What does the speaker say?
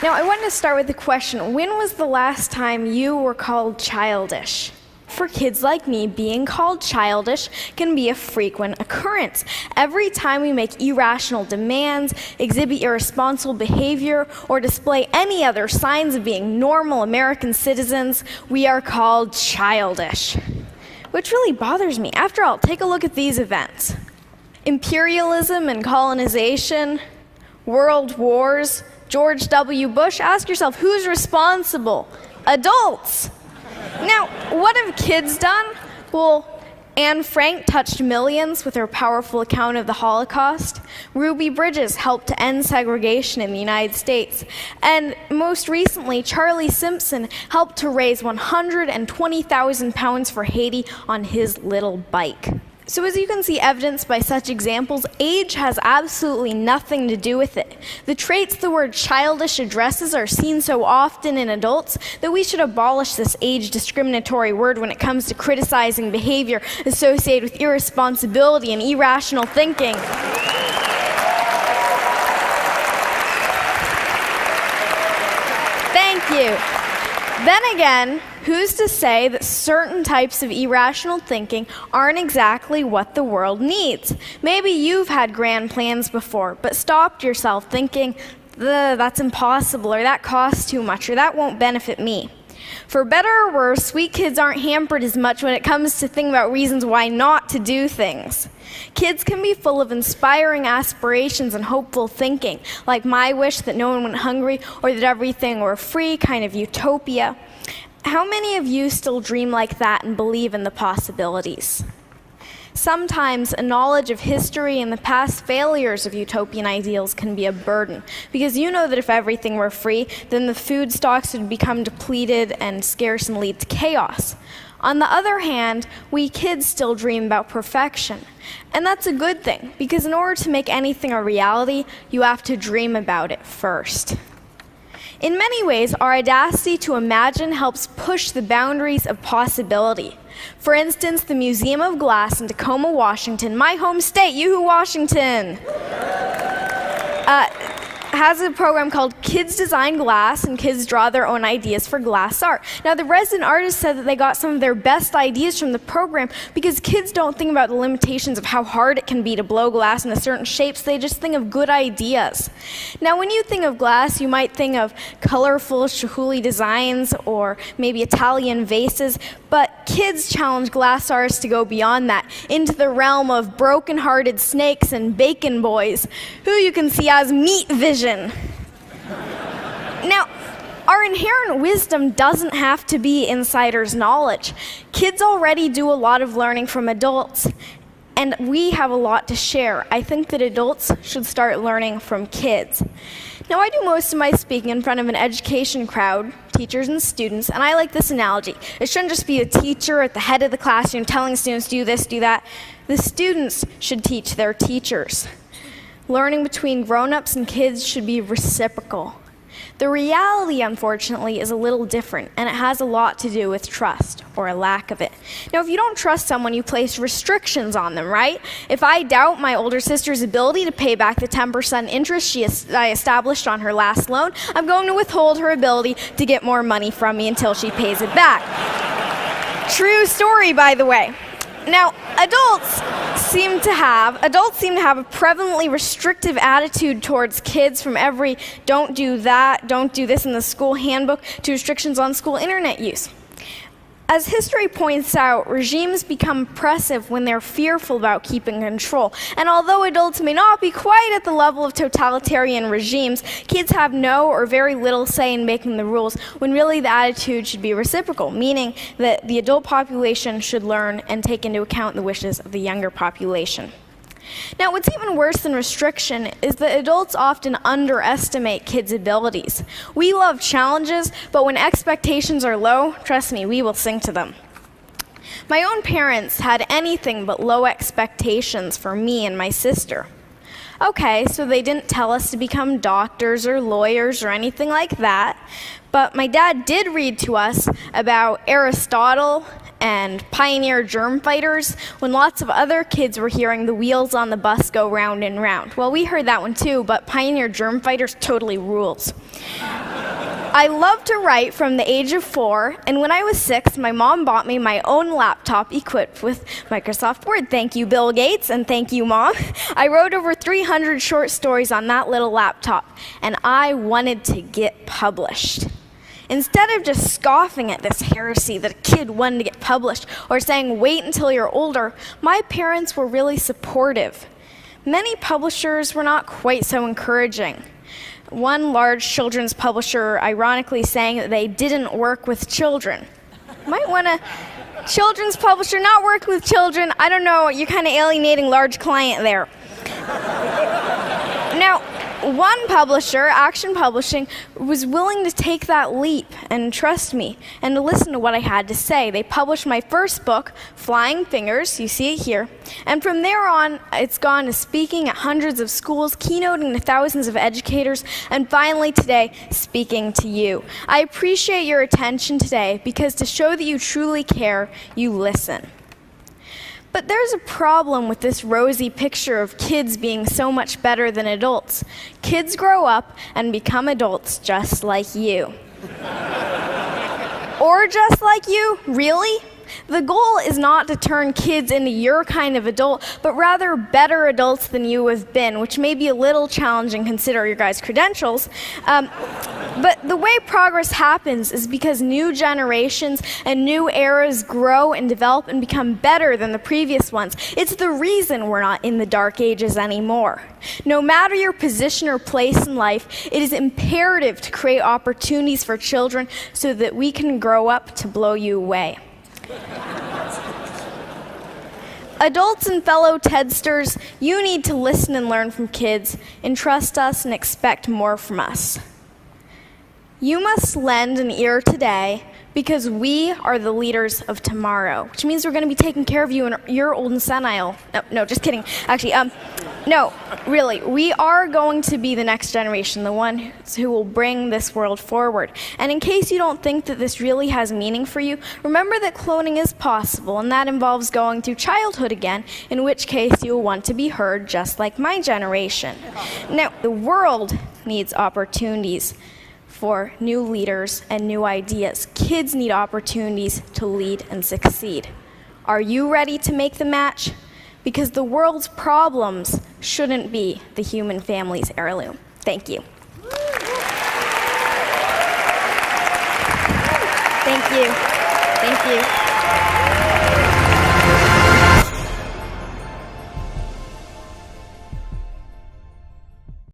Now, I want to start with the question, when was the last time you were called childish? For kids like me, being called childish can be a frequent occurrence. Every time we make irrational demands, exhibit irresponsible behavior, or display any other signs of being normal American citizens, we are called childish. Which really bothers me. After all, take a look at these events. Imperialism and colonization, world wars, George W. Bush. Ask yourself, who's responsible? Adults. Now, what have kids done? Well, Anne Frank touched millions with her powerful account of the Holocaust. Ruby Bridges helped to end segregation in the United States. And most recently, Charlie Simpson helped to raise 120,000 pounds for Haiti on his little bike. So as you can see evidenced by such examples, age has absolutely nothing to do with it. The traits the word childish addresses are seen so often in adults that we should abolish this age discriminatory word when it comes to criticizing behavior associated with irresponsibility and irrational thinking. Thank you. Then again, who's to say that certain types of irrational thinking aren't exactly what the world needs? Maybe you've had grand plans before, but stopped yourself thinking, that's impossible, or that costs too much, or that won't benefit me. For better or worse, sweet kids aren't hampered as much when it comes to thinking about reasons why not to do things. Kids can be full of inspiring aspirations and hopeful thinking, like my wish that no one went hungry or that everything were free, kind of utopia. How many of you still dream like that and believe in the possibilities? Sometimes a knowledge of history and the past failures of utopian ideals can be a burden, because you know that if everything were free, then the food stocks would become depleted and scarce and lead to chaos. On the other hand, we kids still dream about perfection. And that's a good thing, because in order to make anything a reality, you have to dream about it first. In many ways, our audacity to imagine helps push the boundaries of possibility. For instance, the Museum of Glass in Tacoma, Washington, my home state, yoo-hoo, Washington, has a program called Kids Design Glass, and kids draw their own ideas for glass art. Now, the resident artists said that they got some of their best ideas from the program because kids don't think about the limitations of how hard it can be to blow glass into certain shapes. They just think of good ideas. Now, when you think of glass, you might think of colorful Chihuly designs or maybe Italian vases, but kids challenge glass artists to go beyond that, into the realm of broken-hearted snakes and bacon boys, who you can see as meat vision. Now, our inherent wisdom doesn't have to be insider's knowledge. Kids already do a lot of learning from adults, and we have a lot to share. I think that adults should start learning from kids. Now, I do most of my speaking in front of an education crowd, teachers and students, and I like this analogy. It shouldn't just be a teacher at the head of the classroom telling students, do this, do that. The students should teach their teachers. Learning between grown-ups and kids should be reciprocal. The reality, unfortunately, is a little different, and it has a lot to do with trust, or a lack of it. Now, if you don't trust someone, you place restrictions on them, right? If I doubt my older sister's ability to pay back the 10% interest I established on her last loan, I'm going to withhold her ability to get more money from me until she pays it back. True story, by the way. Now, adults seem to have a prevalently restrictive attitude towards kids, from every don't do that, don't do this in the school handbook, to restrictions on school internet use. As history points out, regimes become oppressive when they're fearful about keeping control. And although adults may not be quite at the level of totalitarian regimes, kids have no or very little say in making the rules, when really the attitude should be reciprocal, meaning that the adult population should learn and take into account the wishes of the younger population. Now, what's even worse than restriction is that adults often underestimate kids' abilities. We love challenges, but when expectations are low, trust me, we will sink to them. My own parents had anything but low expectations for me and my sister. Okay, so they didn't tell us to become doctors or lawyers or anything like that. But my dad did read to us about Aristotle and pioneer germ fighters when lots of other kids were hearing the wheels on the bus go round and round. Well, we heard that one too, but pioneer germ fighters totally rules. I love to write from the age of 4, and when I was 6, my mom bought me my own laptop equipped with Microsoft Word. Thank you, Bill Gates, and thank you, Mom. I wrote over 300 short stories on that little laptop, and I wanted to get published. Instead of just scoffing at this heresy that a kid wanted to get published or saying, wait until you're older, my parents were really supportive. Many publishers were not quite so encouraging. One large children's publisher ironically saying that they didn't work with children. Might want a children's publisher not work with children. I don't know, you're kind of alienating large client there. Now, one publisher, Action Publishing, was willing to take that leap and trust me and to listen to what I had to say. They published my first book, Flying Fingers, you see it here, and from there on, it's gone to speaking at hundreds of schools, keynoting to thousands of educators, and finally today, speaking to you. I appreciate your attention today because to show that you truly care, you listen. But there's a problem with this rosy picture of kids being so much better than adults. Kids grow up and become adults just like you. Or just like you? Really? The goal is not to turn kids into your kind of adult, but rather better adults than you have been, which may be a little challenging considering your guys' credentials. But the way progress happens is because new generations and new eras grow and develop and become better than the previous ones. It's the reason we're not in the dark ages anymore. No matter your position or place in life, it is imperative to create opportunities for children so that we can grow up to blow you away. Adults and fellow Tedsters, you need to listen and learn from kids, and trust us and expect more from us. You must lend an ear today because we are the leaders of tomorrow, which means we're going to be taking care of you in your old and senile. No, just kidding. Actually, no, really, we are going to be the next generation, the one who will bring this world forward. And in case you don't think that this really has meaning for you, remember that cloning is possible, and that involves going through childhood again, in which case you will want to be heard just like my generation. Now, the world needs opportunities for new leaders and new ideas. Kids need opportunities to lead and succeed. Are you ready to make the match? Because the world's problems shouldn't be the human family's heirloom. Thank you. Thank you. Thank you.